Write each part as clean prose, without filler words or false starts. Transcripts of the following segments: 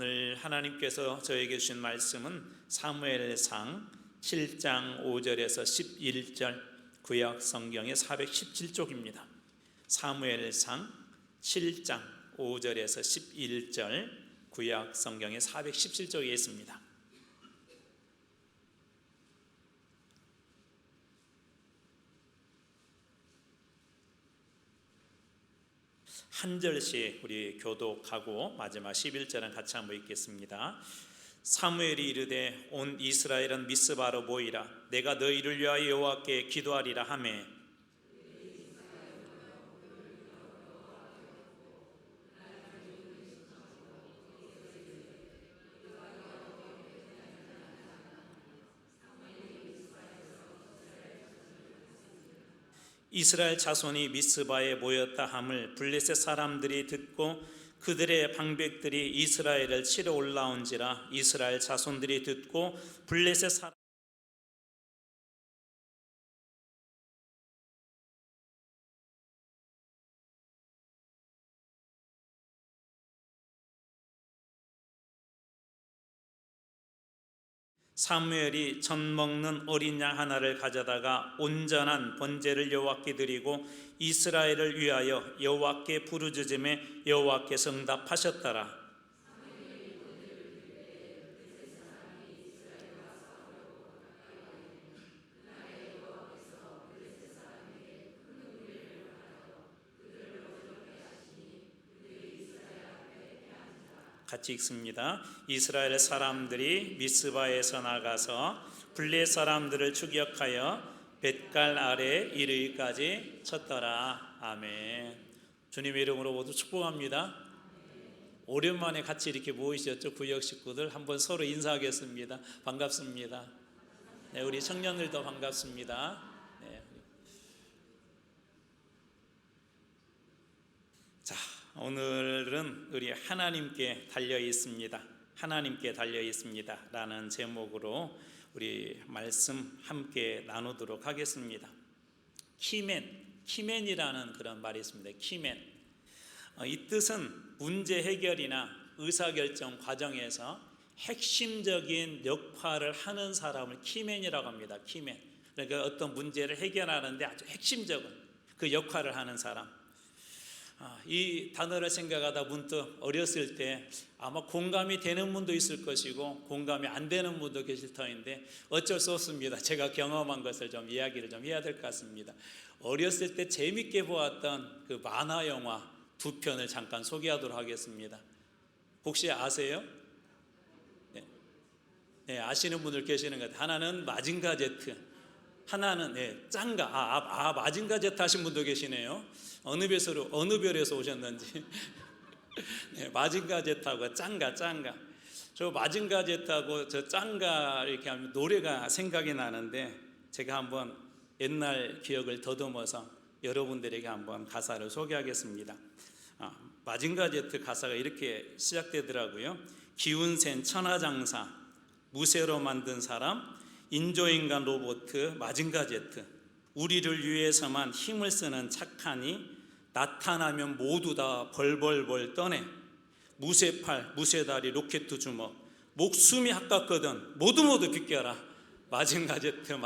오늘 하나님께서 저에게 주신 말씀은 사무엘상 7장 5절에서 11절 구약 성경의 417쪽입니다. 사무엘상 7장 5절에서 11절 구약 성경의 417쪽에 있습니다. 한 절씩 우리 교독하고 마지막 11절은 같이 한번 읽겠습니다. 사무엘이 이르되 온 이스라엘은 미스바로 모이라. 내가 너희를 위하여 여호와께 기도하리라 하매 이스라엘 자손이 미스바에 모였다 함을 블레셋 사람들이 듣고 그들의 방백들이 이스라엘을 치러 올라온지라. 이스라엘 자손들이 듣고 블레셋 사람 사무엘이 젖 먹는 어린 양 하나를 가져다가 온전한 번제를 여호와께 드리고 이스라엘을 위하여 여호와께 부르짖음에 여호와께서 응답하셨더라. 같이 읽습니다. 이스라엘 사람들이 미스바에서 나가서 블레 사람들을 추격하여 벳갈 아래 이르기까지 쳤더라. 아멘. 주님의 이름으로 모두 축복합니다. 오랜만에 같이 이렇게 모이셨죠. 구역 식구들 한번 서로 인사하겠습니다. 반갑습니다. 네, 우리 청년들도 반갑습니다. 네. 자, 오늘은 우리 하나님께 달려 있습니다. 하나님께 달려 있습니다 라는 제목으로 우리 말씀 함께 나누도록 하겠습니다. 키맨이라는 그런 말이 있습니다. 키맨. 이 뜻은 문제 해결이나 의사결정 과정에서 핵심적인 역할을 하는 사람을 키맨이라고 합니다. 키맨. 그러니까 어떤 문제를 해결하는데 아주 핵심적인 그 역할을 하는 사람. 이 단어를 생각하다 문득 어렸을 때 아마 공감이 되는 분도 있을 것이고 공감이 안 되는 분도 계실 터인데 어쩔 수 없습니다. 제가 경험한 것을 좀 이야기를 좀 해야 될 것 같습니다. 어렸을 때 재밌게 보았던 그 만화 영화 두 편을 잠깐 소개하도록 하겠습니다. 혹시 아세요? 네, 아시는 분들 계시는 것 같아요. 하나는 마징가 제트, 하나는 짱가. 마징가 제트 하신 분도 계시네요. 어느 별에서 오셨는지. 네, 마징가 제트하고 짱가. 저 마징가 제트하고 저 짱가 이렇게 하면 노래가 생각이 나는데 제가 한번 옛날 기억을 더듬어서 여러분들에게 한번 가사를 소개하겠습니다. 마징가 제트 가사가 이렇게 시작되더라고요. 기운센 천하장사, 무쇠로 만든 사람, 인조인간 로봇 마징가 제트, 우리를 위해서만 힘을 쓰는 착하니 나타나면 모두 다 벌벌벌 떠네. 무쇠팔 무쇠다리 로켓 주먹, 목숨이 아깝거든 모두 비껴라. 마징가 제트.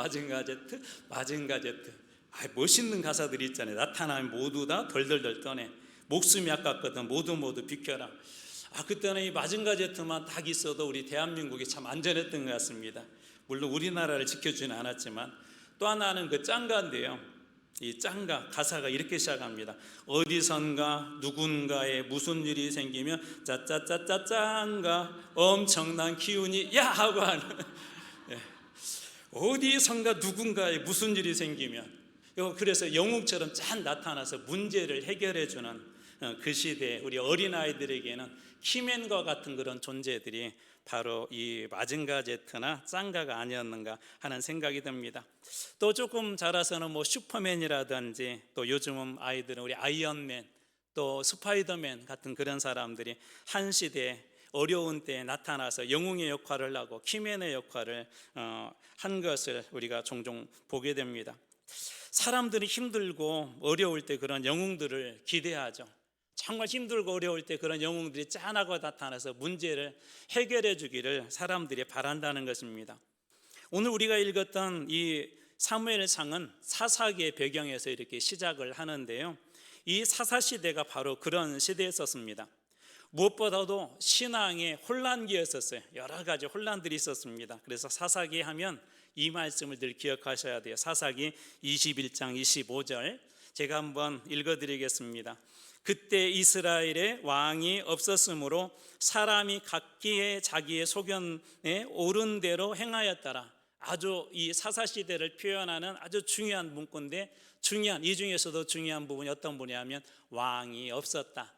멋있는 가사들이 있잖아요. 나타나면 모두 다 덜덜덜 떠네. 목숨이 아깝거든 모두 비껴라. 그때는 이 마징가 제트만 딱 있어도 우리 대한민국이 참 안전했던 것 같습니다. 물론 우리나라를 지켜주지는 않았지만. 또 하나는 그 짱가인데요. 이 짱가 가사가 이렇게 시작합니다. 어디선가 누군가에 무슨 일이 생기면 짜짜짜짜 짱가 엄청난 기운이 야 하고 하는. 어디선가 누군가에 무슨 일이 생기면, 그래서 영웅처럼 짠 나타나서 문제를 해결해주는 그 시대에 우리 어린아이들에게는 키맨과 같은 그런 존재들이 바로 이 마징가 제트나 짱가가 아니었는가 하는 생각이 듭니다. 또 조금 자라서는 슈퍼맨이라든지 또 요즘은 아이들은 우리 아이언맨 또 스파이더맨 같은 그런 사람들이 한 시대에 어려운 때에 나타나서 영웅의 역할을 하고 키맨의 역할을 한 것을 우리가 종종 보게 됩니다. 사람들이 힘들고 어려울 때 그런 영웅들을 기대하죠. 정말 힘들고 어려울 때 그런 영웅들이 짠하고 나타나서 문제를 해결해 주기를 사람들이 바란다는 것입니다. 오늘 우리가 읽었던 이 사무엘상은 사사기의 배경에서 이렇게 시작을 하는데요, 이 사사시대가 바로 그런 시대였었습니다. 무엇보다도 신앙의 혼란기였었어요. 여러 가지 혼란들이 있었습니다. 그래서 사사기 하면 이 말씀을 늘 기억하셔야 돼요. 사사기 21장 25절 제가 한번 읽어드리겠습니다. 그때 이스라엘에 왕이 없었으므로 사람이 각기의 자기의 소견에 옳은 대로 행하였더라. 아주 이 사사시대를 표현하는 아주 중요한 문구인데, 이 중에서도 중요한 부분이 어떤 분이냐면 왕이 없었다.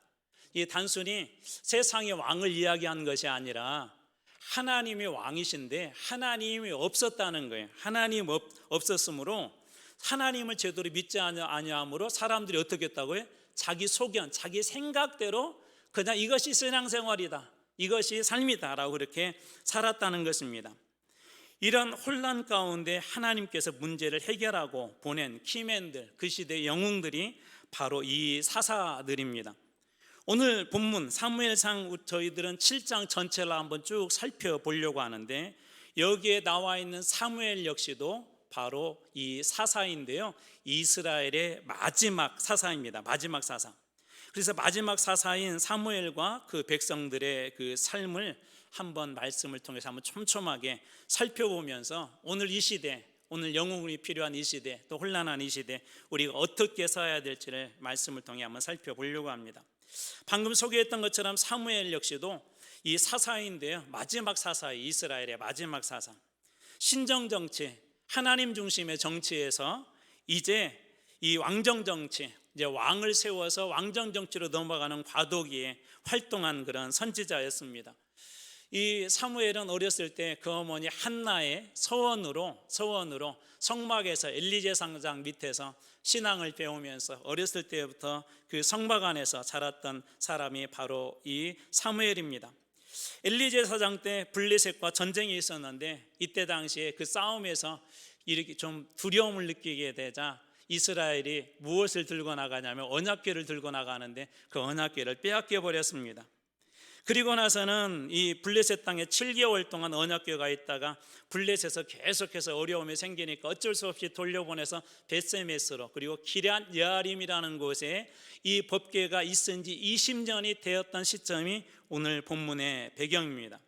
이 단순히 세상의 왕을 이야기하는 것이 아니라 하나님이 왕이신데 하나님이 없었다는 거예요. 하나님 없었으므로 하나님을 제대로 믿지 아니함으로 사람들이 어떻게 했다고요? 자기 소견, 자기 생각대로 그냥 이것이 신앙생활이다, 이것이 삶이다 라고 그렇게 살았다는 것입니다. 이런 혼란 가운데 하나님께서 문제를 해결하고 보낸 키맨들, 그 시대의 영웅들이 바로 이 사사들입니다. 오늘 본문 사무엘상 저희들은 7장 전체를 한번 쭉 살펴보려고 하는데, 여기에 나와 있는 사무엘 역시도 바로 이 사사인데요, 이스라엘의 마지막 사사입니다. 마지막 사사. 그래서 마지막 사사인 사무엘과 그 백성들의 그 삶을 한번 말씀을 통해서 한번 촘촘하게 살펴보면서 오늘 이 시대, 오늘 영웅이 필요한 이 시대, 또 혼란한 이 시대 우리가 어떻게 살아야 될지를 말씀을 통해 한번 살펴보려고 합니다. 방금 소개했던 것처럼 사무엘 역시도 이 사사인데요, 마지막 사사의 이스라엘의 마지막 사사. 신정정치, 하나님 중심의 정치에서 이제 이 왕정정치, 이제 왕을 세워서 왕정정치로 넘어가는 과도기에 활동한 그런 선지자였습니다. 이 사무엘은 어렸을 때 그 어머니 한나의 서원으로 성막에서 엘리제사장 밑에서 신앙을 배우면서 어렸을 때부터 그 성막 안에서 자랐던 사람이 바로 이 사무엘입니다. 엘리제사장 때 블레셋과 전쟁이 있었는데, 이때 당시에 그 싸움에서 이렇게 좀 두려움을 느끼게 되자 이스라엘이 무엇을 들고 나가냐면 언약궤를 들고 나가는데 그 언약궤를 빼앗겨 버렸습니다. 그리고 나서는 이 블레셋 땅에 7개월 동안 언약궤가 있다가 블레셋에서 계속해서 어려움이 생기니까 어쩔 수 없이 돌려보내서 벳세메스로, 그리고 기럇 여아림이라는 곳에 이 법궤가 있은 지 20년이 되었던 시점이 오늘 본문의 배경입니다.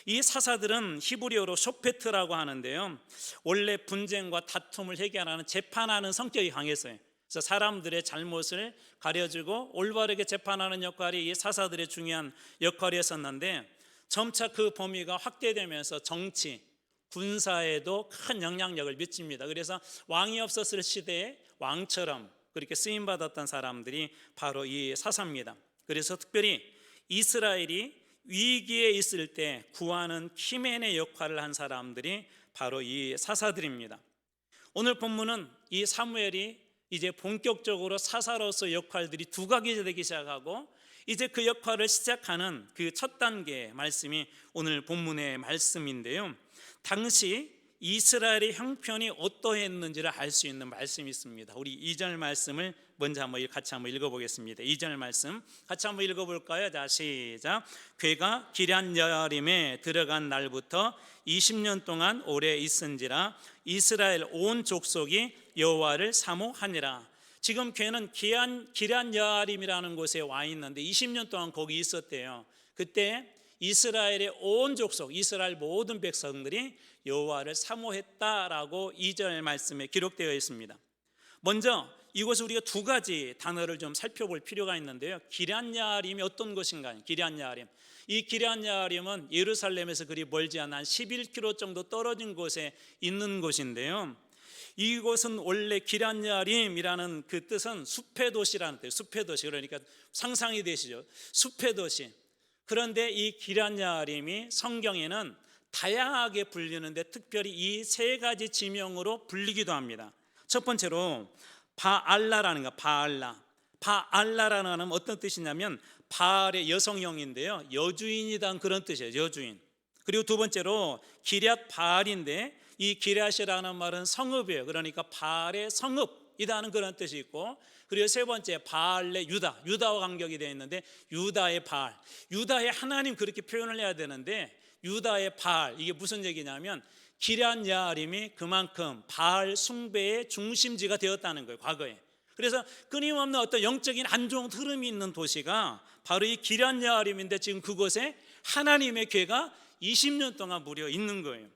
이 사사들은 히브리어로 쇼페트라고 하는데요, 원래 분쟁과 다툼을 해결하는 재판하는 성격이 강했어요. 그래서 사람들의 잘못을 가려주고 올바르게 재판하는 역할이 이 사사들의 중요한 역할이었었는데, 점차 그 범위가 확대되면서 정치, 군사에도 큰 영향력을 미칩니다. 그래서 왕이 없었을 시대에 왕처럼 그렇게 쓰임받았던 사람들이 바로 이 사사입니다. 그래서 특별히 이스라엘이 위기에 있을 때 구하는 키맨의 역할을 한 사람들이 바로 이 사사들입니다. 오늘 본문은 이 사무엘이 이제 본격적으로 사사로서 역할들이 두각이 시작하고 이제 그 역할을 시작하는 그 첫 단계의 말씀이 오늘 본문의 말씀인데요, 당시 이스라엘의 형편이 어떠했는지를 알 수 있는 말씀이 있습니다. 우리 2절 말씀을 먼저 같이 한번 읽어보겠습니다. 2절 말씀 같이 한번 읽어볼까요? 자, 시작. 궤가 기럇 여아림에 들어간 날부터 20년 동안 오래 있은지라 이스라엘 온 족속이 여호와를 사모하니라. 지금 궤는 기럇 여아림이라는 곳에 와 있는데 20년 동안 거기 있었대요. 그때 이스라엘의 온 족속, 이스라엘 모든 백성들이 여호와를 사모했다라고 2절 말씀에 기록되어 있습니다. 먼저 이곳에 우리가 두 가지 단어를 좀 살펴볼 필요가 있는데요, 기럇 여아림이 어떤 곳인가요? 기럇 여아림, 이 기럇 여아림은 예루살렘에서 그리 멀지 않은 한 11km 정도 떨어진 곳에 있는 곳인데요, 이곳은 원래 기럇 여아림이라는 그 뜻은 숲의 도시라는 뜻이에요. 숲의 도시, 그러니까 상상이 되시죠? 숲의 도시. 그런데 이 기럇 여아림이 성경에는 다양하게 불리는데 특별히 이 세 가지 지명으로 불리기도 합니다. 첫 번째로 바알라라는 거, 바알라라는 건 어떤 뜻이냐면 바알의 여성형인데요, 여주인이란 그런 뜻이에요, 여주인. 그리고 두 번째로 기럇 바알인데 이 기럇이라는 말은 성읍이에요. 그러니까 바알의 성읍이라는 그런 뜻이 있고, 그리고 세 번째 바알레 유다, 유다와 간격이 되어 있는데 유다의 바알, 유다의 하나님 그렇게 표현을 해야 되는데 유다의 바알, 이게 무슨 얘기냐면 기럇 여아림이 그만큼 바알 숭배의 중심지가 되었다는 거예요, 과거에. 그래서 끊임없는 어떤 영적인 안 좋은 흐름이 있는 도시가 바로 이 기럇 여아림인데 지금 그곳에 하나님의 궤가 20년 동안 무려 있는 거예요.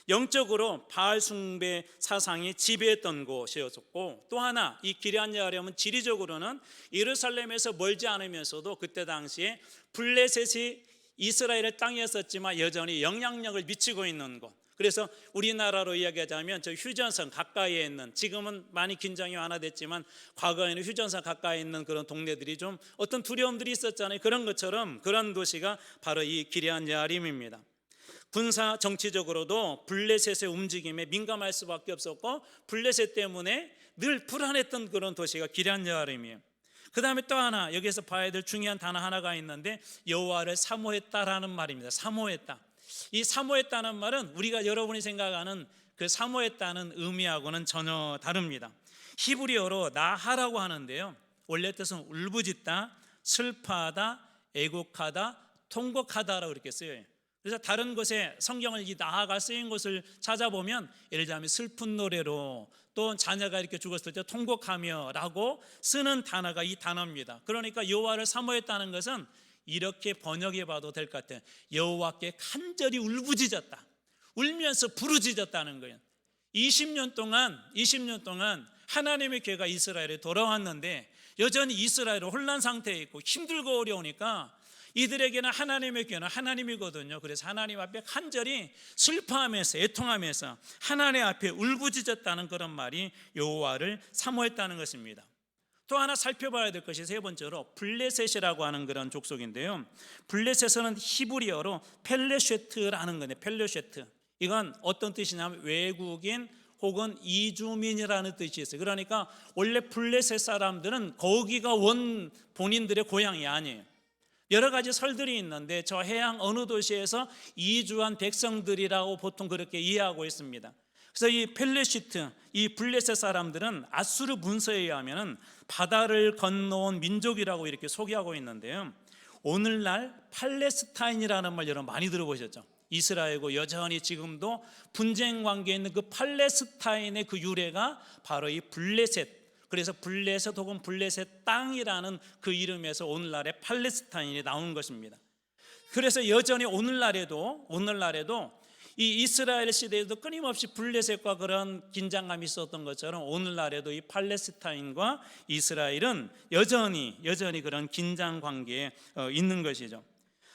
영적으로 바알 숭배 사상이 지배했던 곳이었고, 또 하나 이 기럇 여아림은 지리적으로는 예루살렘에서 멀지 않으면서도 그때 당시에 블레셋이 이스라엘의 땅이었었지만 여전히 영향력을 미치고 있는 곳. 그래서 우리나라로 이야기하자면 저 휴전선 가까이에 있는, 지금은 많이 긴장이 완화됐지만 과거에는 휴전선 가까이에 있는 그런 동네들이 좀 어떤 두려움들이 있었잖아요. 그런 것처럼 그런 도시가 바로 이 기럇 여아림입니다. 군사 정치적으로도 블레셋의 움직임에 민감할 수밖에 없었고 블레셋 때문에 늘 불안했던 그런 도시가 기럇 여아림이에요. 그 다음에 또 하나 여기에서 봐야 될 중요한 단어 하나가 있는데 여호와를 사모했다라는 말입니다. 사모했다. 이 사모했다는 말은 우리가 여러분이 생각하는 그 사모했다는 의미하고는 전혀 다릅니다. 히브리어로 나하라고 하는데요, 원래 뜻은 울부짖다, 슬퍼하다, 애곡하다, 통곡하다라고 이렇게 쓰여요. 그래서 다른 곳에 성경을 이 나하가 쓰인 곳을 찾아보면 예를 들자면 슬픈 노래로, 또 자녀가 이렇게 죽었을 때 통곡하며 라고 쓰는 단어가 이 단어입니다. 그러니까 여호와를 사모했다는 것은 이렇게 번역해 봐도 될 것 같아요. 여호와께 간절히 울부짖었다, 울면서 부르짖었다는 거예요. 20년 동안 하나님의 궤가 이스라엘에 돌아왔는데 여전히 이스라엘은 혼란 상태에 있고 힘들고 어려우니까 이들에게는 하나님의 궤는 하나님이거든요. 그래서 하나님 앞에 간절히 슬퍼하면서 애통하면서 하나님 앞에 울부짖었다는 그런 말이 여호와를 사모했다는 것입니다. 또 하나 살펴봐야 될 것이 세 번째로 블레셋이라고 하는 그런 족속인데요, 블레셋은 히브리어로 펠레쉐트라는 거네요. 펠레쉐트, 이건 어떤 뜻이냐면 외국인 혹은 이주민이라는 뜻이 있어요. 그러니까 원래 블레셋 사람들은 거기가 원 본인들의 고향이 아니에요. 여러 가지 설들이 있는데 저 해양 어느 도시에서 이주한 백성들이라고 보통 그렇게 이해하고 있습니다. 그래서 이 펠레시트, 이 블레셋 사람들은 아수르 문서에 의하면 바다를 건너온 민족이라고 이렇게 소개하고 있는데요, 오늘날 팔레스타인이라는 말 여러분 많이 들어보셨죠? 이스라엘과 여전히 지금도 분쟁 관계에 있는 그 팔레스타인의 그 유래가 바로 이 블레셋, 그래서 블레셋 혹은 블레셋 땅이라는 그 이름에서 오늘날의 팔레스타인이 나온 것입니다. 그래서 여전히 오늘날에도 이 이스라엘 시대에도 끊임없이 블레셋과 그런 긴장감이 있었던 것처럼 오늘날에도 이 팔레스타인과 이스라엘은 여전히 그런 긴장 관계에 있는 것이죠.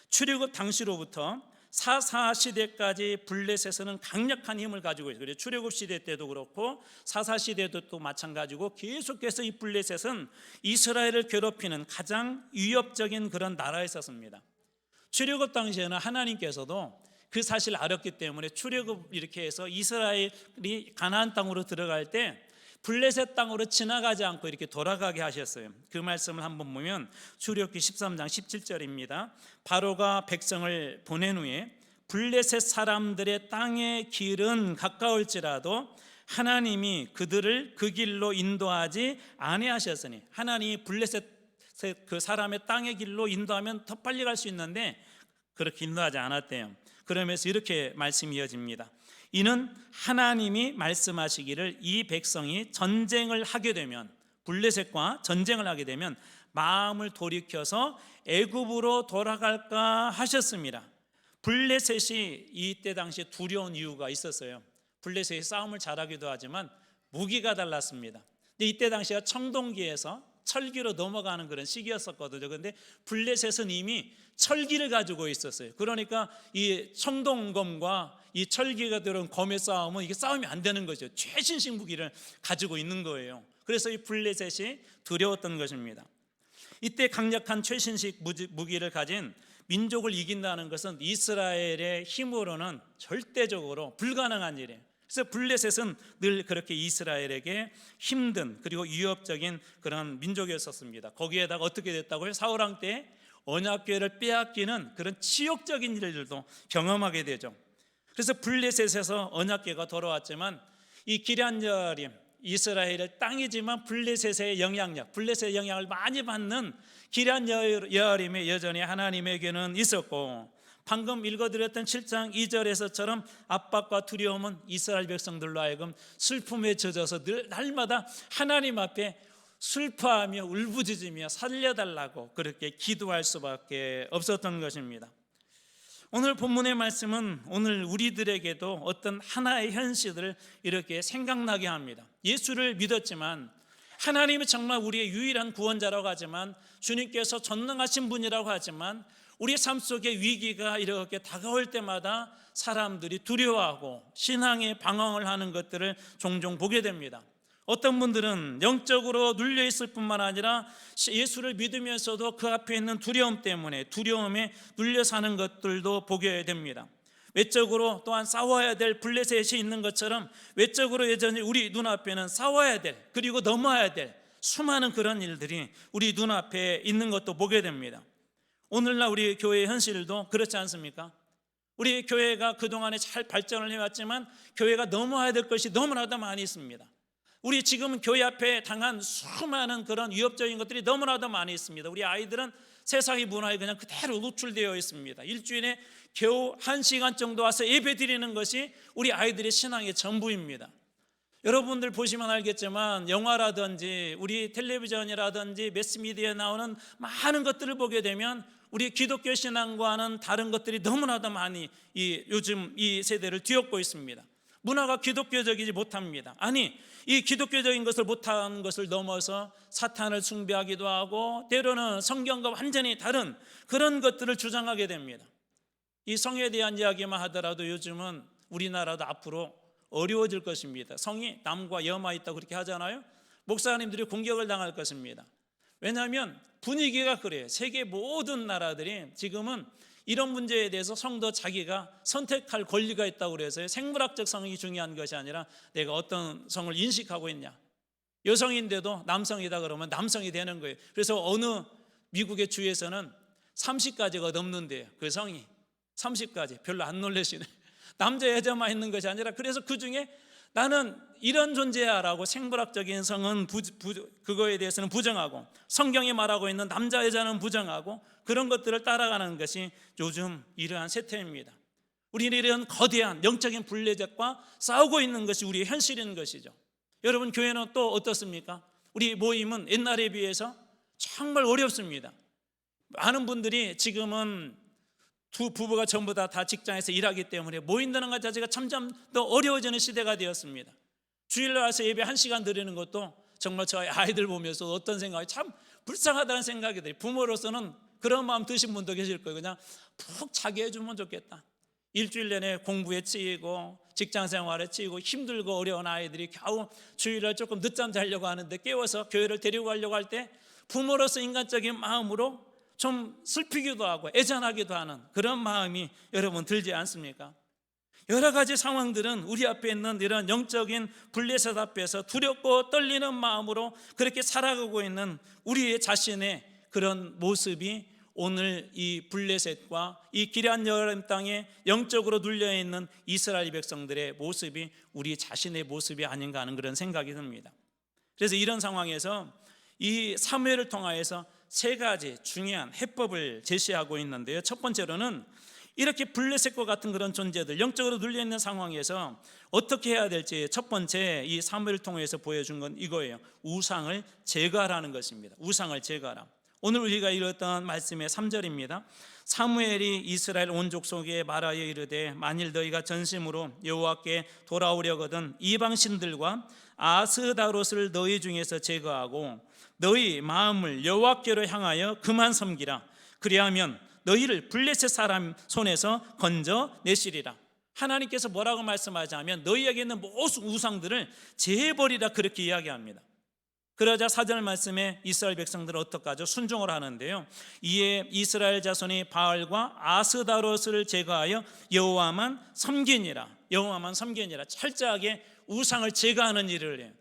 출애굽 당시로부터 사사 시대까지 블레셋은 강력한 힘을 가지고 있어요. 출애굽 시대 때도 그렇고 사사 시대도 또 마찬가지고 계속해서 이 블레셋은 이스라엘을 괴롭히는 가장 위협적인 그런 나라였었습니다. 출애굽 당시에는 하나님께서도 그 사실을 알았기 때문에 출애굽 이렇게 해서 이스라엘이 가나안 땅으로 들어갈 때 블레셋 땅으로 지나가지 않고 이렇게 돌아가게 하셨어요. 그 말씀을 한번 보면 출애굽기 13장 17절입니다. 바로가 백성을 보낸 후에 블레셋 사람들의 땅의 길은 가까울지라도 하나님이 그들을 그 길로 인도하지 아니하셨으니, 하나님이 블레셋 그 사람의 땅의 길로 인도하면 더 빨리 갈 수 있는데 그렇게 인도하지 않았대요. 그러면서 이렇게 말씀이 이어집니다. 이는 하나님이 말씀하시기를 이 백성이 전쟁을 하게 되면, 블레셋과 전쟁을 하게 되면 마음을 돌이켜서 애굽으로 돌아갈까 하셨습니다. 블레셋이 이때 당시에 두려운 이유가 있었어요. 블레셋이 싸움을 잘하기도 하지만 무기가 달랐습니다. 근데 이때 당시가 청동기에서 철기로 넘어가는 그런 시기였었거든요. 그런데 블레셋은 이미 철기를 가지고 있었어요. 그러니까 이 청동검과 이 철기가 들은 검의 싸움은 이게 싸움이 안 되는 거죠. 최신식 무기를 가지고 있는 거예요. 그래서 이 블레셋이 두려웠던 것입니다. 이때 강력한 최신식 무기를 가진 민족을 이긴다는 것은 이스라엘의 힘으로는 절대적으로 불가능한 일이에요. 그래서 블레셋은 늘 그렇게 이스라엘에게 힘든 그리고 위협적인 그런 민족이었습니다. 거기에다가 어떻게 됐다고요? 사울왕 때 언약궤를 빼앗기는 그런 치욕적인 일들도 경험하게 되죠. 그래서 블레셋에서 언약궤가 돌아왔지만 이 기럇 여아림, 이스라엘의 땅이지만 블레셋의 영향력, 블레셋의 영향을 많이 받는 기럇 여아림이 여전히 하나님에게는 있었고, 방금 읽어드렸던 7장 2절에서처럼 압박과 두려움은 이스라엘 백성들로 하여금 슬픔에 젖어서 늘 날마다 하나님 앞에 슬퍼하며 울부짖으며 살려달라고 그렇게 기도할 수밖에 없었던 것입니다. 오늘 본문의 말씀은 오늘 우리들에게도 어떤 하나의 현실을 이렇게 생각나게 합니다. 예수를 믿었지만, 하나님이 정말 우리의 유일한 구원자라고 하지만, 주님께서 전능하신 분이라고 하지만, 우리의 삶 속에 위기가 이렇게 다가올 때마다 사람들이 두려워하고 신앙에 방황을 하는 것들을 종종 보게 됩니다. 어떤 분들은 영적으로 눌려 있을 뿐만 아니라 예수를 믿으면서도 그 앞에 있는 두려움 때문에 두려움에 눌려 사는 것들도 보게 됩니다. 외적으로 또한 싸워야 될 블레셋이 있는 것처럼 외적으로 여전히 우리 눈앞에는 싸워야 될, 그리고 넘어야 될 수많은 그런 일들이 우리 눈앞에 있는 것도 보게 됩니다. 오늘날 우리 교회의 현실도 그렇지 않습니까? 우리 교회가 그동안에 잘 발전을 해왔지만 교회가 넘어야 될 것이 너무나도 많이 있습니다. 우리 지금 교회 앞에 당한 수많은 그런 위협적인 것들이 너무나도 많이 있습니다. 우리 아이들은 세상의 문화에 그냥 그대로 노출되어 있습니다. 일주일에 겨우 1시간 정도 와서 예배 드리는 것이 우리 아이들의 신앙의 전부입니다. 여러분들 보시면 알겠지만 영화라든지 우리 텔레비전이라든지 매스미디어에 나오는 많은 것들을 보게 되면 우리 기독교 신앙과는 다른 것들이 너무나도 많이 요즘 이 세대를 뒤엎고 있습니다. 문화가 기독교적이지 못합니다. 아니, 이 기독교적인 것을 못하는 것을 넘어서 사탄을 숭배하기도 하고 때로는 성경과 완전히 다른 그런 것들을 주장하게 됩니다. 이 성에 대한 이야기만 하더라도 요즘은 우리나라도 앞으로 어려워질 것입니다. 성이 남과 여마 있다고 그렇게 하잖아요. 목사님들이 공격을 당할 것입니다. 왜냐하면 분위기가 그래요. 세계 모든 나라들이 지금은 이런 문제에 대해서 성도 자기가 선택할 권리가 있다고 그래서 생물학적 성이 중요한 것이 아니라 내가 어떤 성을 인식하고 있냐. 여성인데도 남성이다 그러면 남성이 되는 거예요. 그래서 어느 미국의 주에서는 30가지가 넘는데요. 그 성이 30가지. 별로 안 놀라시네. 남자 여자만 있는 것이 아니라 그래서 그중에 나는 이런 존재야라고 생물학적인 성은 그거에 대해서는 부정하고 성경이 말하고 있는 남자 여자는 부정하고 그런 것들을 따라가는 것이 요즘 이러한 세태입니다. 우리는 이런 거대한 영적인 블레셋과 싸우고 있는 것이 우리의 현실인 것이죠. 여러분, 교회는 또 어떻습니까? 우리 모임은 옛날에 비해서 정말 어렵습니다. 많은 분들이 지금은 두 부부가 전부 다 직장에서 일하기 때문에 모인다는 것 자체가 점점 더 어려워지는 시대가 되었습니다. 주일날 와서 예배 1시간 드리는 것도 정말 저희 아이들 보면서 어떤 생각이 참 불쌍하다는 생각이 들어요. 부모로서는 그런 마음 드신 분도 계실 거예요. 그냥 푹 자게 해주면 좋겠다. 일주일 내내 공부에 치이고 직장생활에 치이고 힘들고 어려운 아이들이 겨우 주일날 조금 늦잠 자려고 하는데 깨워서 교회를 데리고 가려고 할 때 부모로서 인간적인 마음으로 좀 슬피기도 하고 애잔하기도 하는 그런 마음이 여러분 들지 않습니까? 여러 가지 상황들은 우리 앞에 있는 이런 영적인 블레셋 앞에서 두렵고 떨리는 마음으로 그렇게 살아가고 있는 우리의 자신의 그런 모습이 오늘 이 블레셋과 이 기럇 여아림 땅에 영적으로 눌려있는 이스라엘 백성들의 모습이 우리 자신의 모습이 아닌가 하는 그런 생각이 듭니다. 그래서 이런 상황에서 이 사무엘을 통하여서 세 가지 중요한 해법을 제시하고 있는데요. 첫 번째로는 이렇게 블레셋과 같은 그런 존재들, 영적으로 눌려있는 상황에서 어떻게 해야 될지 첫 번째 이 사무엘을 통해서 보여준 건 이거예요. 우상을 제거하라는 것입니다. 우상을 제거하라. 오늘 우리가 읽었던 말씀의 3절입니다. 사무엘이 이스라엘 온 족속에 말하여 이르되 만일 너희가 전심으로 여호와께 돌아오려거든 이방신들과 아스다롯을 너희 중에서 제거하고 너희 마음을 여호와께로 향하여 그만 섬기라. 그리하면 너희를 블레셋 사람 손에서 건져내시리라. 하나님께서 뭐라고 말씀하자면 너희에게 있는 모든 우상들을 제해버리라 그렇게 이야기합니다. 그러자 4절 말씀에 이스라엘 백성들은 어떡하죠? 순종을 하는데요. 이에 이스라엘 자손이 바알과 아스다롯을 제거하여 여호와만 섬기니라. 여호와만 섬기니라. 철저하게 우상을 제거하는 일을 해요.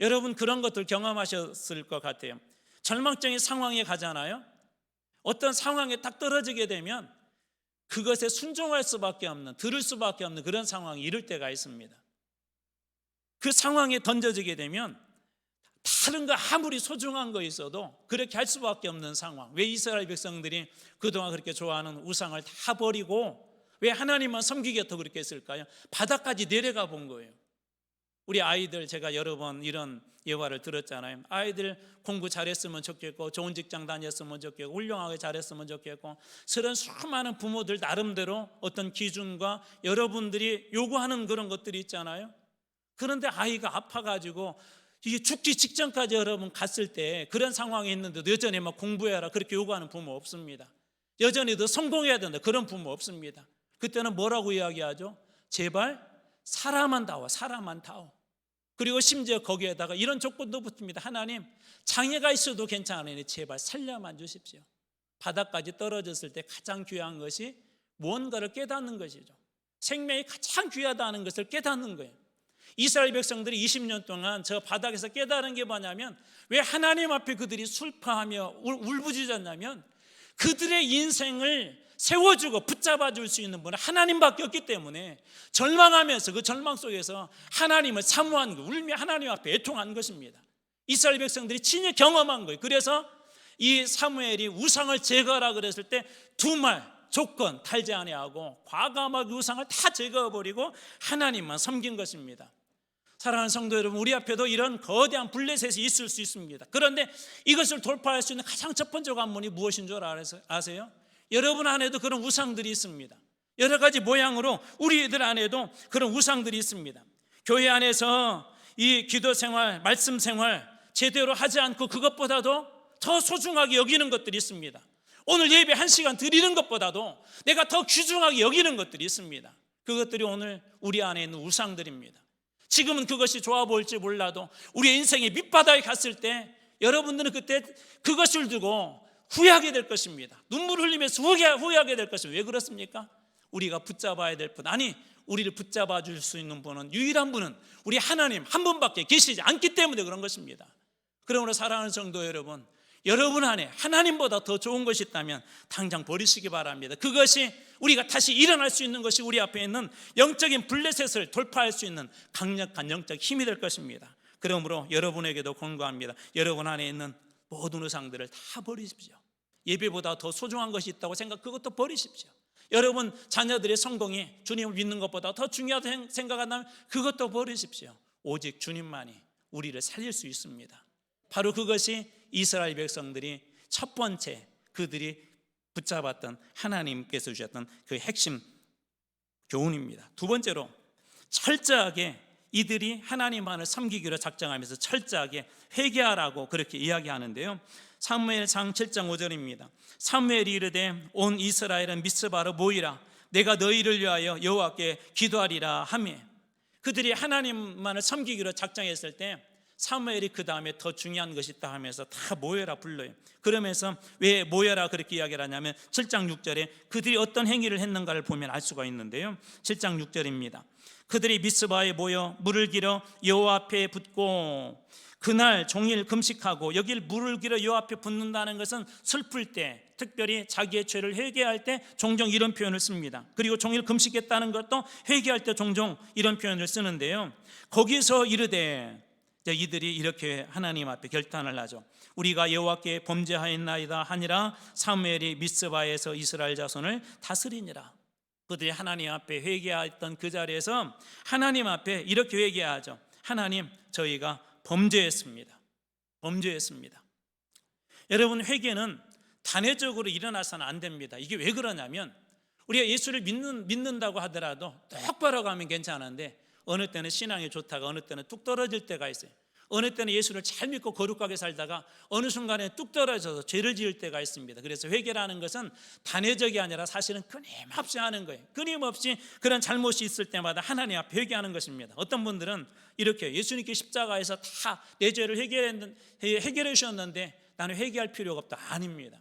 여러분, 그런 것들 경험하셨을 것 같아요. 절망적인 상황에 가잖아요. 어떤 상황에 딱 떨어지게 되면 그것에 순종할 수밖에 없는, 들을 수밖에 없는 그런 상황이 이럴 때가 있습니다. 그 상황에 던져지게 되면 다른 거 아무리 소중한 거 있어도 그렇게 할 수밖에 없는 상황. 왜 이스라엘 백성들이 그동안 그렇게 좋아하는 우상을 다 버리고 왜 하나님만 섬기겠다고 그렇게 했을까요? 바다까지 내려가 본 거예요. 우리 아이들, 제가 여러 번 이런 예화를 들었잖아요. 아이들 공부 잘했으면 좋겠고 좋은 직장 다녔으면 좋겠고 훌륭하게 잘했으면 좋겠고, 그런 수많은 부모들 나름대로 어떤 기준과 여러분들이 요구하는 그런 것들이 있잖아요. 그런데 아이가 아파가지고 이게 죽기 직전까지 여러분 갔을 때 그런 상황에 있는데도 여전히 막 공부해라 그렇게 요구하는 부모 없습니다. 여전히 더 성공해야 된다 그런 부모 없습니다. 그때는 뭐라고 이야기하죠? 제발 사람만 다오, 사람만 다오. 그리고 심지어 거기에다가 이런 조건도 붙습니다. 하나님, 장애가 있어도 괜찮으니 제발 살려만 주십시오. 바닥까지 떨어졌을 때 가장 귀한 것이 무언가를 깨닫는 것이죠. 생명이 가장 귀하다는 것을 깨닫는 거예요. 이스라엘 백성들이 20년 동안 저 바닥에서 깨달은 게 뭐냐면, 왜 하나님 앞에 그들이 슬퍼하며 울부짖었냐면, 그들의 인생을 세워주고 붙잡아줄 수 있는 분은 하나님밖에 없기 때문에 절망하면서 그 절망 속에서 하나님을 사모한 거, 울며 하나님 앞에 애통한 것입니다. 이스라엘 백성들이 친히 경험한 거예요. 그래서 이 사무엘이 우상을 제거하라 그랬을 때 두 말 조건 달지 아니하고 과감하게 우상을 다 제거해버리고 하나님만 섬긴 것입니다. 사랑하는 성도 여러분, 우리 앞에도 이런 거대한 블레셋이 있을 수 있습니다. 그런데 이것을 돌파할 수 있는 가장 첫 번째 관문이 무엇인 줄 아세요? 여러분 안에도 그런 우상들이 있습니다. 여러 가지 모양으로 우리들 안에도 그런 우상들이 있습니다. 교회 안에서 이 기도 생활, 말씀 생활 제대로 하지 않고 그것보다도 더 소중하게 여기는 것들이 있습니다. 오늘 예배 1시간 드리는 것보다도 내가 더 귀중하게 여기는 것들이 있습니다. 그것들이 오늘 우리 안에 있는 우상들입니다. 지금은 그것이 좋아 보일지 몰라도 우리의 인생의 밑바닥에 갔을 때 여러분들은 그때 그것을 두고 후회하게 될 것입니다. 눈물 흘리면서 후회하게 될 것입니다. 왜 그렇습니까? 우리가 붙잡아야 될 분, 아니 우리를 붙잡아 줄 수 있는 분은, 유일한 분은 우리 하나님 한 분밖에 계시지 않기 때문에 그런 것입니다. 그러므로 사랑하는 성도 여러분, 여러분 안에 하나님보다 더 좋은 것이 있다면 당장 버리시기 바랍니다. 그것이 우리가 다시 일어날 수 있는 것이 우리 앞에 있는 영적인 블레셋을 돌파할 수 있는 강력한 영적 힘이 될 것입니다. 그러므로 여러분에게도 권고합니다. 여러분 안에 있는 모든 우상들을 다 버리십시오. 예배보다 더 소중한 것이 있다고 그것도 버리십시오. 여러분 자녀들의 성공이 주님을 믿는 것보다 더 중요하다고 생각한다면 그것도 버리십시오. 오직 주님만이 우리를 살릴 수 있습니다. 바로 그것이 이스라엘 백성들이 첫 번째 그들이 붙잡았던 하나님께서 주셨던 그 핵심 교훈입니다. 두 번째로 철저하게 이들이 하나님만을 섬기기로 작정하면서 철저하게 회개하라고 그렇게 이야기하는데요. 사무엘상 7장 5절입니다. 사무엘이 이르되 온 이스라엘은 미스바로 모이라, 내가 너희를 위하여 여호와께 기도하리라 하며, 그들이 하나님만을 섬기기로 작정했을 때 사무엘이 그 다음에 더 중요한 것이 있다 하면서 다 모여라 불러요. 그러면서 왜 모여라 그렇게 이야기를 하냐면 7장 6절에 그들이 어떤 행위를 했는가를 보면 알 수가 있는데요. 7장 6절입니다. 그들이 미스바에 모여 물을 길어 여호와 앞에 붓고 그날 종일 금식하고, 여길 물을 길어 여호와 앞에 붓는다는 것은 슬플 때, 특별히 자기의 죄를 회개할 때 종종 이런 표현을 씁니다. 그리고 종일 금식했다는 것도 회개할 때 종종 이런 표현을 쓰는데요. 거기서 이르되, 이들이 이렇게 하나님 앞에 결단을 하죠. 우리가 여호와께 범죄하였나이다 하니라. 사무엘이 미스바에서 이스라엘 자손을 다스리니라. 그들이 하나님 앞에 회개했던 그 자리에서 하나님 앞에 이렇게 회개하죠. 하나님, 저희가 범죄했습니다. 여러분, 회개는 단회적으로 일어나서는 안 됩니다. 이게 왜 그러냐면, 우리가 예수를 믿는다고 하더라도 똑바로 가면 괜찮은데 어느 때는 신앙이 좋다가 어느 때는 뚝 떨어질 때가 있어요. 어느 때는 예수를 잘 믿고 거룩하게 살다가 어느 순간에 뚝 떨어져서 죄를 지을 때가 있습니다. 그래서 회개라는 것은 단회적이 아니라 사실은 끊임없이 하는 거예요. 끊임없이 그런 잘못이 있을 때마다 하나님 앞에 회개하는 것입니다. 어떤 분들은 이렇게, 예수님께 십자가에서 다 내 죄를 해결해 주셨는데 나는 회개할 필요가 없다. 아닙니다.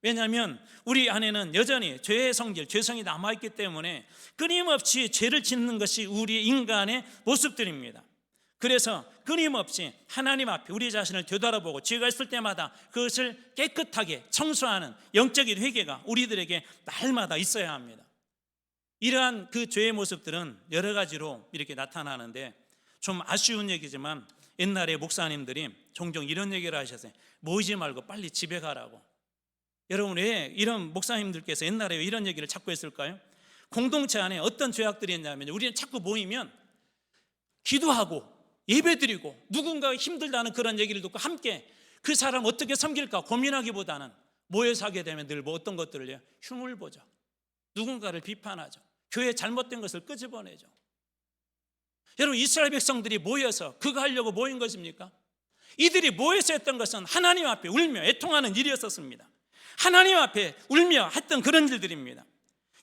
왜냐하면 우리 안에는 여전히 죄의 성질, 죄성이 남아있기 때문에 끊임없이 죄를 짓는 것이 우리 인간의 모습들입니다. 그래서 끊임없이 하나님 앞에 우리 자신을 되돌아보고 죄가 있을 때마다 그것을 깨끗하게 청소하는 영적인 회개가 우리들에게 날마다 있어야 합니다. 이러한 그 죄의 모습들은 여러 가지로 이렇게 나타나는데, 좀 아쉬운 얘기지만 옛날에 목사님들이 종종 이런 얘기를 하셨어요. 모이지 말고 빨리 집에 가라고. 여러분, 왜 이런 목사님들께서 옛날에 왜 이런 얘기를 자꾸 했을까요? 공동체 안에 어떤 죄악들이 있냐면, 우리는 자꾸 모이면 기도하고 예배드리고 누군가가 힘들다는 그런 얘기를 듣고 함께 그 사람 어떻게 섬길까 고민하기보다는 모여서 하게 되면 늘 뭐 어떤 것들을 해요? 흉을 보죠. 누군가를 비판하죠. 교회에 잘못된 것을 끄집어내죠. 여러분, 이스라엘 백성들이 모여서 그거 하려고 모인 것입니까? 이들이 모여서 했던 것은 하나님 앞에 울며 애통하는 일이었었습니다. 하나님 앞에 울며 했던 그런 일들입니다.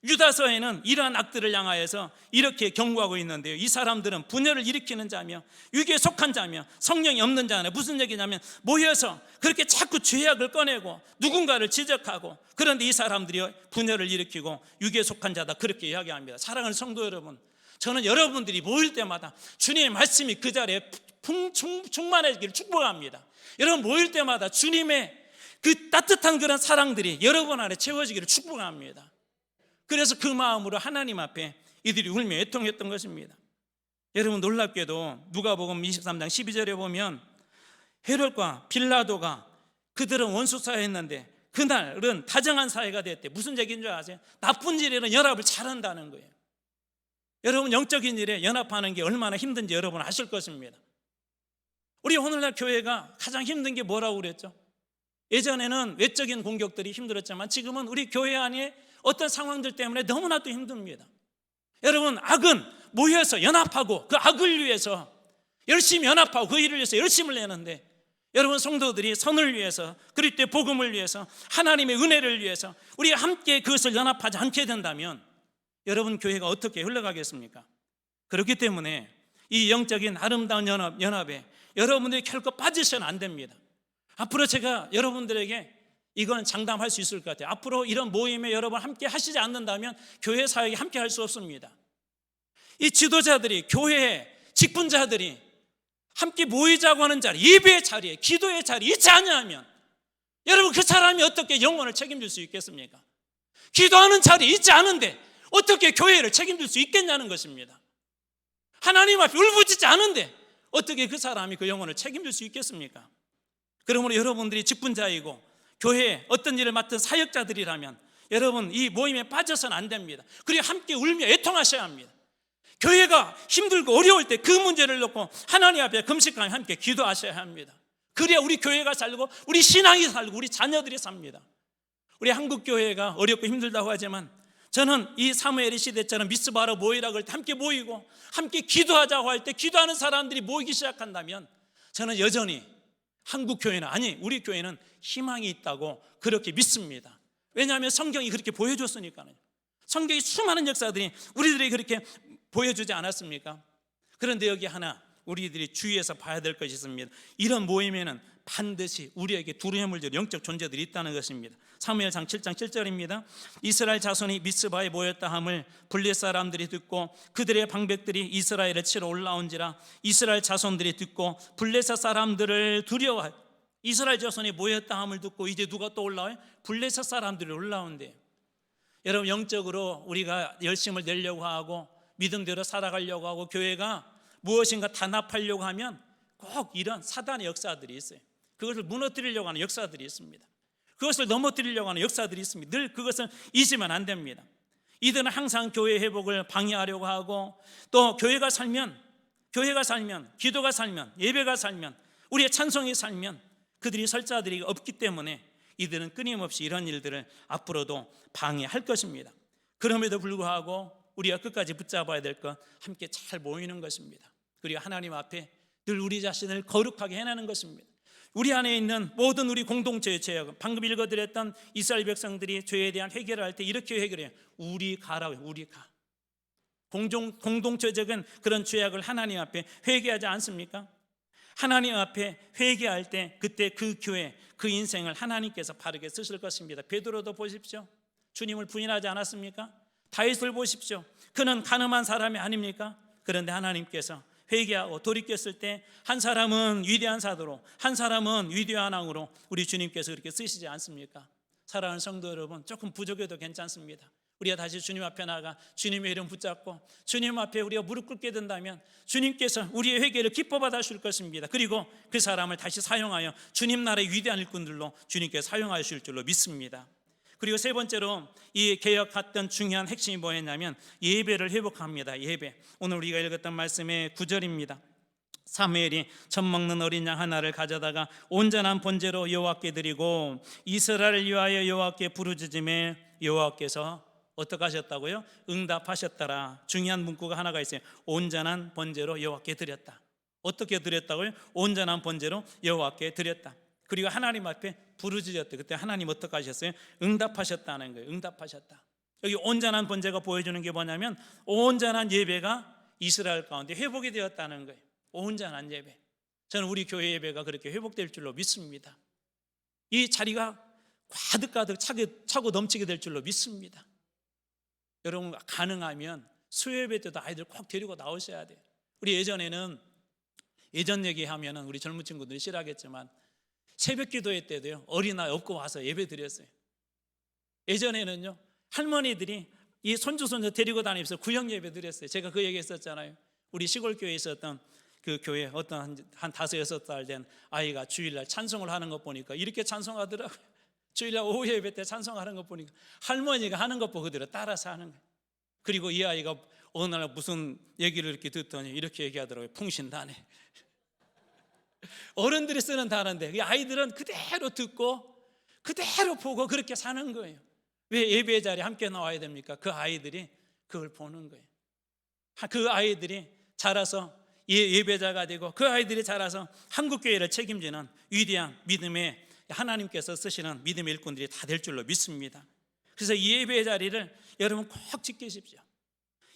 유다서에는 이러한 악들을 향하여서 이렇게 경고하고 있는데요, 이 사람들은 분열을 일으키는 자며 유기에 속한 자며 성령이 없는 자네. 무슨 얘기냐면 모여서 그렇게 자꾸 죄악을 꺼내고 누군가를 지적하고, 그런데 이 사람들이 분열을 일으키고 유기에 속한 자다, 그렇게 이야기합니다. 사랑하는 성도 여러분, 저는 여러분들이 모일 때마다 주님의 말씀이 그 자리에 충만해지기를 축복합니다. 여러분, 모일 때마다 주님의 그 따뜻한 그런 사랑들이 여러분 안에 채워지기를 축복합니다. 그래서 그 마음으로 하나님 앞에 이들이 울며 애통했던 것입니다. 여러분, 놀랍게도 누가복음 23장 12절에 보면 헤롯과 빌라도가 그들은 원수 사이였는데 그날은 다정한 사이가 됐대. 무슨 얘기인 줄 아세요? 나쁜 일에는 연합을 잘한다는 거예요. 여러분, 영적인 일에 연합하는 게 얼마나 힘든지 여러분 아실 것입니다. 우리 오늘날 교회가 가장 힘든 게 뭐라고 그랬죠? 예전에는 외적인 공격들이 힘들었지만 지금은 우리 교회 안에 어떤 상황들 때문에 너무나도 힘듭니다. 여러분, 악은 모여서 연합하고 그 악을 위해서 열심히 연합하고 그 일을 위해서 열심을 내는데, 여러분 성도들이 선을 위해서, 그리스도의 복음을 위해서, 하나님의 은혜를 위해서 우리가 함께 그것을 연합하지 않게 된다면 여러분, 교회가 어떻게 흘러가겠습니까? 그렇기 때문에 이 영적인 아름다운 연합에 여러분들이 결코 빠지셔는 안 됩니다. 앞으로 제가 여러분들에게 이건 장담할 수 있을 것 같아요. 앞으로 이런 모임에 여러분 함께 하시지 않는다면 교회 사역에 함께 할 수 없습니다. 이 지도자들이, 교회의 직분자들이 함께 모이자고 하는 자리, 예배의 자리에, 기도의 자리에 있지 않냐면 여러분, 그 사람이 어떻게 영혼을 책임질 수 있겠습니까? 기도하는 자리에 있지 않은데 어떻게 교회를 책임질 수 있겠냐는 것입니다. 하나님 앞에 울부짖지 않은데 어떻게 그 사람이 그 영혼을 책임질 수 있겠습니까? 그러므로 여러분들이 직분자이고 교회에 어떤 일을 맡은 사역자들이라면 여러분, 이 모임에 빠져서는 안 됩니다. 그리고 함께 울며 애통하셔야 합니다. 교회가 힘들고 어려울 때 그 문제를 놓고 하나님 앞에 금식하며 함께 기도하셔야 합니다. 그래야 우리 교회가 살고 우리 신앙이 살고 우리 자녀들이 삽니다. 우리 한국 교회가 어렵고 힘들다고 하지만 저는 이 사무엘의 시대처럼 미스바로 모이라고 할 때 함께 모이고 함께 기도하자고 할 때 기도하는 사람들이 모이기 시작한다면 저는 여전히 한국 교회는, 아니 우리 교회는 희망이 있다고 그렇게 믿습니다. 왜냐하면 성경이 그렇게 보여줬으니까요. 성경의 수많은 역사들이 우리들이 그렇게 보여주지 않았습니까? 그런데 여기 하나 우리들이 주의해서 봐야 될 것이 있습니다. 이런 모임에는 반드시 우리에게 두려움을 줄 영적 존재들이 있다는 것입니다. 사무엘상 7장 7절입니다. 이스라엘 자손이 미스바에 모였다 함을 블레 사람들이 듣고 그들의 방백들이 이스라엘을 치러 올라온지라. 이스라엘 자손들이 듣고 블레셋 사람들을 두려워하여 이스라엘 자손이 모였다 함을 듣고 이제 누가 또 올라와요? 블레셋 사람들이 올라온대요. 여러분, 영적으로 우리가 열심을 내려고 하고 믿음대로 살아가려고 하고 교회가 무엇인가 단합하려고 하면 꼭 이런 사단의 역사들이 있어요. 그것을 무너뜨리려고 하는 역사들이 있습니다. 그것을 넘어뜨리려고 하는 역사들이 있습니다. 늘 그것을 잊으면 안 됩니다. 이들은 항상 교회 회복을 방해하려고 하고, 또 교회가 살면, 기도가 살면, 예배가 살면, 우리의 찬송이 살면 그들이 설 자들이 없기 때문에 이들은 끊임없이 이런 일들을 앞으로도 방해할 것입니다. 그럼에도 불구하고 우리가 끝까지 붙잡아야 될 것, 함께 잘 모이는 것입니다. 그리고 하나님 앞에 늘 우리 자신을 거룩하게 해내는 것입니다. 우리 안에 있는 모든 우리 공동체의 죄악, 방금 읽어드렸던 이스라엘 백성들이 죄에 대한 회개를 할 때 이렇게 회개해요. 우리 가라고, 우리 가. 공동체적인 그런 죄악을 하나님 앞에 회개하지 않습니까? 하나님 앞에 회개할 때 그때 그 교회, 그 인생을 하나님께서 바르게 쓰실 것입니다. 베드로도 보십시오. 주님을 부인하지 않았습니까? 다윗을 보십시오. 그는 가늠한 사람이 아닙니까? 그런데 하나님께서 회개하고 돌이켰을 때 한 사람은 위대한 사도로, 한 사람은 위대한 왕으로 우리 주님께서 그렇게 쓰시지 않습니까? 사랑하는 성도 여러분, 조금 부족해도 괜찮습니다. 우리가 다시 주님 앞에 나가 주님의 이름 붙잡고 주님 앞에 우리가 무릎 꿇게 된다면 주님께서 우리의 회개를 기뻐 받아 주실 것입니다. 그리고 그 사람을 다시 사용하여 주님 나라의 위대한 일꾼들로 주님께서 사용하실 줄로 믿습니다. 그리고 세 번째로 이 개혁했던 중요한 핵심이 뭐였냐면 예배를 회복합니다. 예배. 오늘 우리가 읽었던 말씀의 9절입니다. 사무엘이 젖 먹는 어린 양 하나를 가져다가 온전한 번제로 여호와께 드리고 이스라엘을 위하여 여호와께 부르짖음에 여호와께서 어떻게 하셨다고요? 응답하셨더라. 중요한 문구가 하나가 있어요. 온전한 번제로 여호와께 드렸다. 어떻게 드렸다고요? 온전한 번제로 여호와께 드렸다. 그리고 하나님 앞에 부르짖었대. 그때 하나님 어떻게 하셨어요? 응답하셨다는 거예요. 응답하셨다. 여기 온전한 번제가 보여주는 게 뭐냐면 온전한 예배가 이스라엘 가운데 회복이 되었다는 거예요. 온전한 예배. 저는 우리 교회 예배가 그렇게 회복될 줄로 믿습니다. 이 자리가 가득가득 차고 넘치게 될 줄로 믿습니다. 여러분 가능하면 수요예배 때도 아이들 꼭 데리고 나오셔야 돼요. 우리 예전에는 예전 얘기하면은 우리 젊은 친구들이 싫어하겠지만 새벽 기도회 때도요 어린아이 업고 와서 예배 드렸어요. 예전에는요 할머니들이 이 손주 손녀 데리고 다니면서 구역 예배 드렸어요. 제가 그 얘기 했었잖아요. 우리 시골 교회에 있었던 그 교회 어떤 한 5-6살 된 아이가 주일날 찬송을 하는 것 보니까 이렇게 찬송하더라고요. 주일날 오후 예배 때 찬송하는 것 보니까 할머니가 하는 것 보고 그대로 따라서 하는 거예요. 그리고 이 아이가 어느 날 무슨 얘기를 이렇게 듣더니 이렇게 얘기하더라고요. 풍신다네. 어른들이 쓰는 단어인데 이 아이들은 그대로 듣고 그대로 보고 그렇게 사는 거예요. 왜 예배 자리에 함께 나와야 됩니까? 그 아이들이 그걸 보는 거예요. 그 아이들이 자라서 예배자가 되고 그 아이들이 자라서 한국교회를 책임지는 위대한 믿음의 하나님께서 쓰시는 믿음의 일꾼들이 다 될 줄로 믿습니다. 그래서 이 예배의 자리를 여러분 꼭 지키십시오.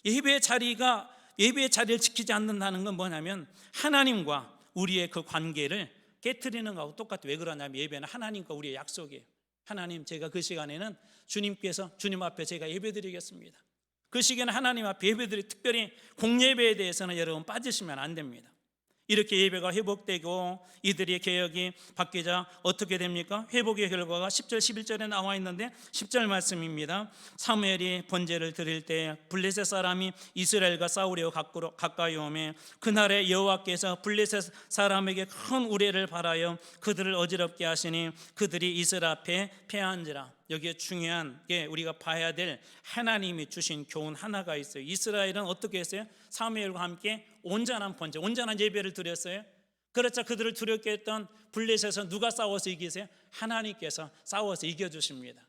예배의 자리를 지키지 않는다는 건 뭐냐면 하나님과 우리의 그 관계를 깨트리는 거하고 똑같아요. 왜 그러냐면 예배는 하나님과 우리의 약속이에요. 하나님, 제가 그 시간에는 주님 앞에 제가 예배드리겠습니다. 그 시기에는 하나님 앞에 예배드리, 특별히 공예배에 대해서는 여러분 빠지시면 안 됩니다. 이렇게 예배가 회복되고 이들의 개혁이 바뀌자 어떻게 됩니까? 회복의 결과가 10절 11절에 나와 있는데 10절 말씀입니다. 사무엘이 번제를 드릴 때 블레셋 사람이 이스라엘과 싸우려 가까이 오매 그날에 여호와께서 블레셋 사람에게 큰 우레를 발하여 그들을 어지럽게 하시니 그들이 이스라엘 앞에 패한지라. 여기에 중요한 게 우리가 봐야 될 하나님이 주신 교훈 하나가 있어요. 이스라엘은 어떻게 했어요? 사무엘과 함께 온전한 번제, 온전한 예배를 드렸어요. 그렇자 그들을 두렵게 했던 블레셋에서 누가 싸워서 이기세요? 하나님께서 싸워서 이겨주십니다.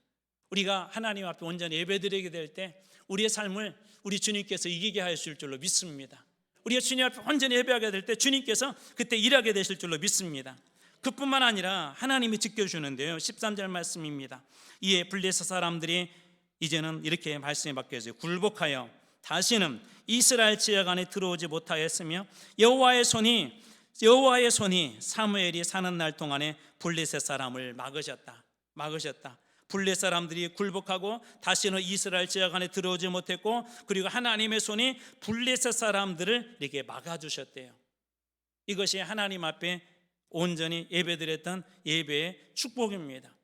우리가 하나님 앞에 온전히 예배드리게 될 때 우리의 삶을 우리 주님께서 이기게 하실 줄로 믿습니다. 우리가 주님 앞에 온전히 예배하게 될 때 주님께서 그때 일하게 되실 줄로 믿습니다. 그뿐만 아니라 하나님이 지켜주는데요. 13절 말씀입니다. 이에 블레셋 사람들이 이제는 이렇게 말씀이 바뀌어져요. 굴복하여 다시는 이스라엘 지역 안에 들어오지 못하였으며 여호와의 손이 사무엘이 사는 날 동안에 블레셋 사람을 막으셨다. 블레셋 사람들이 굴복하고 다시는 이스라엘 지역 안에 들어오지 못했고 그리고 하나님의 손이 블레셋 사람들을 이렇게 막아주셨대요. 이것이 하나님 앞에 온전히 예배드렸던 예배의 축복입니다.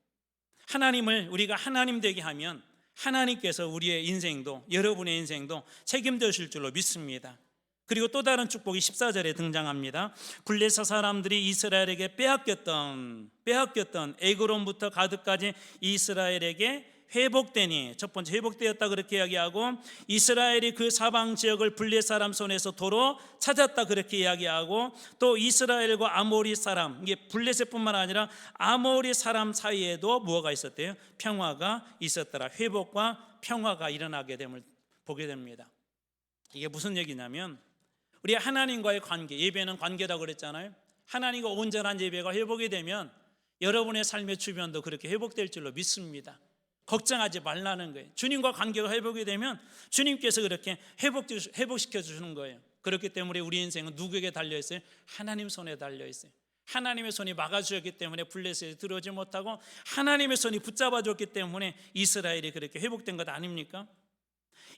하나님을 우리가 하나님 되게 하면 하나님께서 우리의 인생도 여러분의 인생도 책임져주실 줄로 믿습니다. 그리고 또 다른 축복이 14절에 등장합니다. 블레셋 사람들이 이스라엘에게 빼앗겼던 에그론부터 가드까지 이스라엘에게 회복되니, 첫 번째 회복되었다 그렇게 이야기하고, 이스라엘이 그 사방 지역을 블레셋 사람 손에서 도로 찾았다 그렇게 이야기하고, 또 이스라엘과 아모리 사람, 이게 블레셋뿐만 아니라 아모리 사람 사이에도 무엇가 있었대요? 평화가 있었더라. 회복과 평화가 일어나게 됨을 보게 됩니다. 이게 무슨 얘기냐면 우리 하나님과의 관계, 예배는 관계라고 그랬잖아요. 하나님과 온전한 예배가 회복이 되면 여러분의 삶의 주변도 그렇게 회복될 줄로 믿습니다. 걱정하지 말라는 거예요. 주님과 관계가 회복이 되면 주님께서 그렇게 회복시켜 주시는 거예요. 그렇기 때문에 우리 인생은 누구에게 달려있어요? 하나님 손에 달려있어요. 하나님의 손이 막아주셨기 때문에 블레셋에 들어오지 못하고 하나님의 손이 붙잡아 줬기 때문에 이스라엘이 그렇게 회복된 것 아닙니까?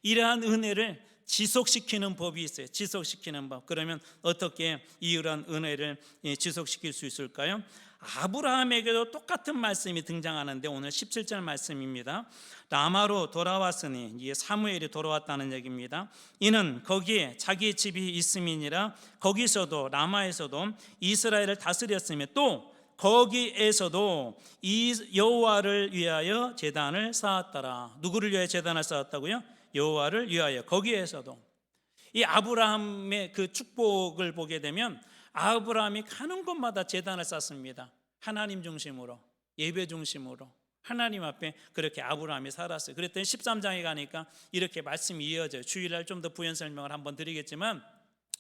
이러한 은혜를 지속시키는 법이 있어요. 지속시키는 법. 그러면 어떻게 이러한 은혜를 지속시킬 수 있을까요? 아브라함에게도 똑같은 말씀이 등장하는데 오늘 17절 말씀입니다. 라마로 돌아왔으니, 이게 사무엘이 돌아왔다는 얘기입니다. 이는 거기에 자기 집이 있음이니라. 거기서도 라마에서도 이스라엘을 다스렸으며 또 거기에서도 이 여호와를 위하여 제단을 쌓았더라. 누구를 위하여 제단을 쌓았다고요? 여호와를 위하여. 거기에서도 이 아브라함의 그 축복을 보게 되면 아브라함이 가는 곳마다 제단을 쌓습니다. 하나님 중심으로, 예배 중심으로 하나님 앞에 그렇게 아브라함이 살았어요. 그랬더니 13장에 가니까 이렇게 말씀이 이어져요. 주일날 좀 더 부연 설명을 한번 드리겠지만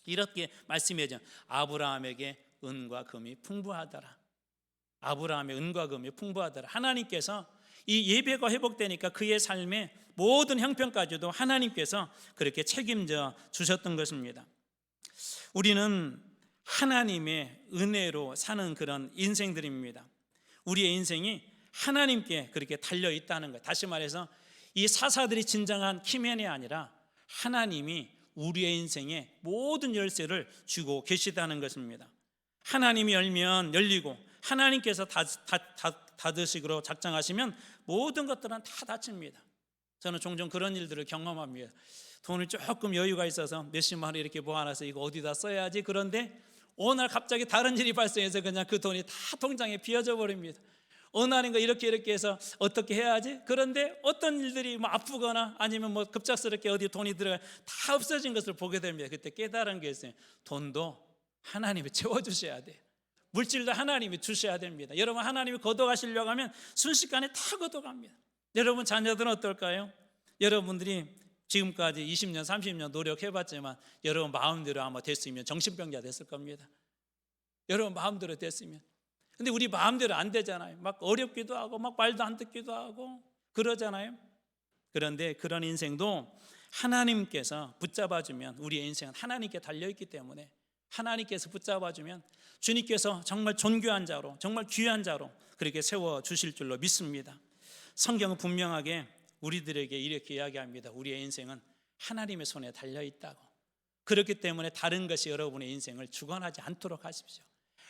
이렇게 말씀이 이어져요. 아브라함에게 은과 금이 풍부하더라. 아브라함의 은과 금이 풍부하더라. 하나님께서 이 예배가 회복되니까 그의 삶의 모든 형편까지도 하나님께서 그렇게 책임져 주셨던 것입니다. 우리는 하나님의 은혜로 사는 그런 인생들입니다. 우리의 인생이 하나님께 그렇게 달려 있다는 것. 다시 말해서 이 사사들이 진정한 키맨이 아니라 하나님이 우리의 인생에 모든 열쇠를 주고 계시다는 것입니다. 하나님이 열면 열리고 하나님께서 닫으시기로 작정하시면 모든 것들은 다 닫힙니다. 저는 종종 그런 일들을 경험합니다. 돈을 조금 여유가 있어서 몇십만 원 이렇게 모아놔서 이거 어디다 써야지. 그런데 어느 날 갑자기 다른 일이 발생해서 그냥 그 돈이 다 통장에 비어져 버립니다. 어느 날인가 이렇게 해서 어떻게 해야지? 그런데 어떤 일들이 뭐 아프거나 아니면 뭐 급작스럽게 어디 돈이 들어가 다 없어진 것을 보게 됩니다. 그때 깨달은 게 있어요. 돈도 하나님이 채워주셔야 돼요. 물질도 하나님이 주셔야 됩니다. 여러분, 하나님이 걷어가시려고 하면 순식간에 다 걷어갑니다. 여러분 자녀들은 어떨까요? 여러분들이 지금까지 20년 30년 노력해봤지만 여러분 마음대로 아마 됐으면 정신병자 됐을 겁니다. 여러분 마음대로 됐으면. 근데 우리 마음대로 안 되잖아요. 막 어렵기도 하고 막 말도 안 듣기도 하고 그러잖아요. 그런데 그런 인생도 하나님께서 붙잡아주면, 우리의 인생은 하나님께 달려있기 때문에 하나님께서 붙잡아주면 주님께서 정말 존귀한 자로, 정말 귀한 자로 그렇게 세워주실 줄로 믿습니다. 성경은 분명하게 우리들에게 이렇게 이야기합니다. 우리의 인생은 하나님의 손에 달려있다고. 그렇기 때문에 다른 것이 여러분의 인생을 주관하지 않도록 하십시오.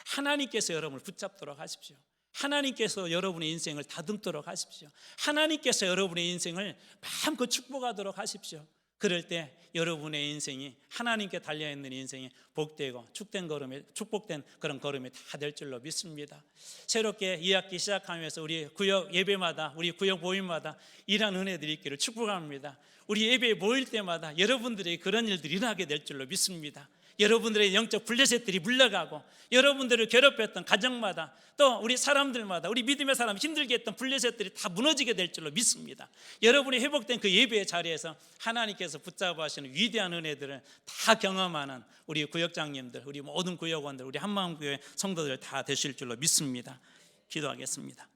하나님께서 여러분을 붙잡도록 하십시오. 하나님께서 여러분의 인생을 다듬도록 하십시오. 하나님께서 여러분의 인생을 마음껏 축복하도록 하십시오. 그럴 때 여러분의 인생이 하나님께 달려있는 인생이 복되고 축복된 그런 걸음이 다 될 줄로 믿습니다. 새롭게 2학기 시작하면서 우리 구역 예배마다, 우리 구역 모임마다 이러한 은혜들이 있기를 축복합니다. 우리 예배에 모일 때마다 여러분들의 그런 일들이 일어나게 될 줄로 믿습니다. 여러분들의 영적 블레셋들이 물러가고 여러분들을 괴롭혔던 가정마다 또 우리 사람들마다, 우리 믿음의 사람 힘들게 했던 블레셋들이 다 무너지게 될 줄로 믿습니다. 여러분이 회복된 그 예배의 자리에서 하나님께서 붙잡아 하시는 위대한 은혜들을 다 경험하는 우리 구역장님들, 우리 모든 구역원들, 우리 한마음교회 성도들 다 되실 줄로 믿습니다. 기도하겠습니다.